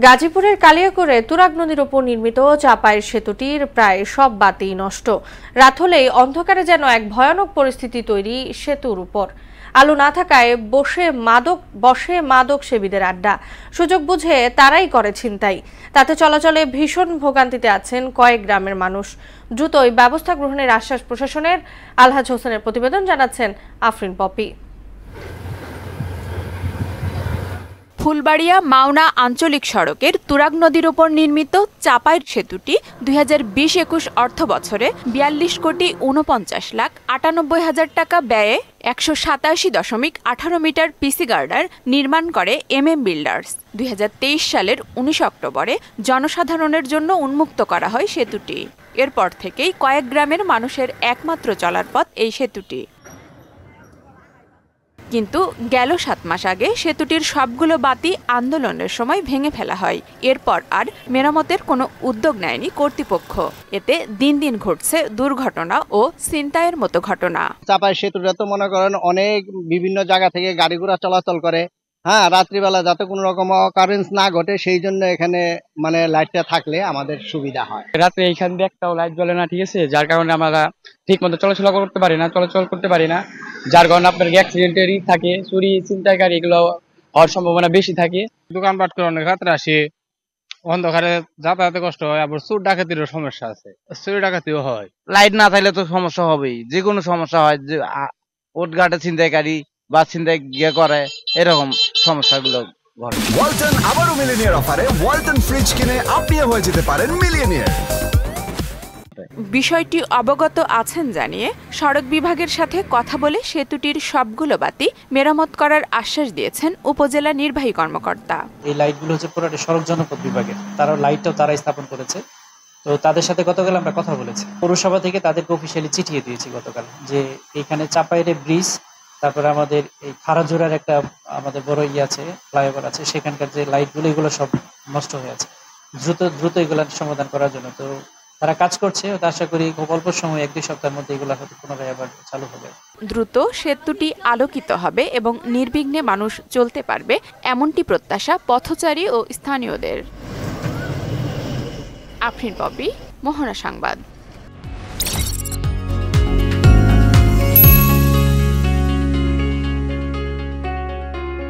গাজীপুরের কালিয়াকৈরে তুরাগ নদীর ওপর নির্মিত চাপাইয়ের সেতুটির প্রায় সব বাতি নষ্ট। রাত হলেই অন্ধকারে যেন এক ভয়ানক পরিস্থিতি তৈরি সেতুর উপর। আলো না থাকায় বসে মাদক সেবীদের আড্ডা। সুযোগ বুঝে তারাই করে ছিনতাই। তাতে চলাচলে ভীষণ ভোগান্তিতে আছেন কয়েক গ্রামের মানুষ। দ্রুতই ব্যবস্থা গ্রহণের আশ্বাস প্রশাসনের। আলহাজ হোসেনের প্রতিবেদন, জানাচ্ছেন আফরিন পপি। ফুলবাড়িয়া মাওনা আঞ্চলিক সড়কের তুরাগ নদীর উপর নির্মিত চাপাইয়ের সেতুটি 2020-21 অর্থ বছরে 42,49,98,000 টাকা ব্যয়ে 187.18 মিটার পিসি গার্ডার নির্মাণ করে বিল্ডার্স। 2023 সালের 19 অক্টোবরে জনসাধারণের জন্য উন্মুক্ত করা হয় সেতুটি। এরপর থেকেই কয়েক গ্রামের মানুষের একমাত্র চলার পথ এই সেতুটি। কিন্তু গেল 7 মাস আগে সেতুটির সবগুলো বাতি আন্দোলনের সময় ভেঙে ফেলা হয়। এরপর আর মেরামতের কোনো উদ্যোগ নেয়নি কর্তৃপক্ষ। এতে দিন দিন ঘটছে দুর্ঘটনা ও ছিনতাইয়ের মতো ঘটনা। চাপাই সেতুটা তো মনে করেন অনেক বিভিন্ন জায়গা থেকে গাড়ি ঘোড়া চলাচল করে। রাত্রিবেলা যাতে কোনো রকম অকারেন্স না ঘটে, সেই জন্য এখানে মানে লাইটটা থাকলে আমাদের সুবিধা হয়। রাত্রে এইখান দিয়ে একটাও লাইট জ্বলে না, ঠিক আছে, যার কারণে আমরা ঠিক মতো চলাচল করতে পারি না, যার কারণে আপনার অ্যাক্সিডেন্টের থাকে, চুরি ছিনতাইকারী এগুলো হওয়ার সম্ভাবনা বেশি থাকে। দোকানপাট করে অনেক রাত্রে আসে, অন্ধকারে যাতায়াতে কষ্ট হয়, আবার চোর ডাকাতিরও সমস্যা আছে, চুরি ডাকাতিও হয়। লাইট না থাকলে তো সমস্যা হবেই, যে কোনো সমস্যা হয়, যে ওটঘাটে ছিনতাইকারী বা ছিনতাই করে, এরকম সমস্যাগুলো ঘটে। ওয়ালটন আবারও মিলিয়নিয়ার অফারে ওয়ালটন ফ্রিজ কিনে আপনিও হয়ে যেতে পারেন মিলিয়নিয়ার। বিষয়টি অবগত আছেন জানিয়ে সড়ক বিভাগের সাথে কথা বলে সেতুটির সবগুলো বাতি মেরামত করার আশ্বাস দিয়েছেন উপজেলা নির্বাহী কর্মকর্তা। এই লাইটগুলো হচ্ছে পুরোটা সড়ক জনপথ বিভাগের, লাইটটাও তারাই স্থাপন করেছে। তো তাদের সাথে গতকাল আমরা কথা বলেছি, পৌরসভা থেকে তাদেরকে অফিসিয়ালি চিঠিয়ে দিয়েছি গতকাল, যে এখানে চাপাইরে ব্রিজ, তারপরে আমাদের এই খারাজোড়ার একটা আমাদের বড় আছে ফ্লাইওভার আছে, সেখানকার যে লাইটগুলো এগুলো সব নষ্ট হয়ে আছে, দ্রুত এগুলো সমাধান করার জন্য তো তারা কাজ করছে। আশা করি খুব অল্প সময় 1-2 সপ্তাহের মধ্যে এগুলো হয়তো পুনরায় আবার চালু হবে। দ্রুত সেতুটি আলোকিত হবে এবং নির্বিঘ্নে মানুষ চলতে পারবে, এমনটি প্রত্যাশা পথচারী ও স্থানীয়দের। আফরিন পপি, মোহনা সংবাদ।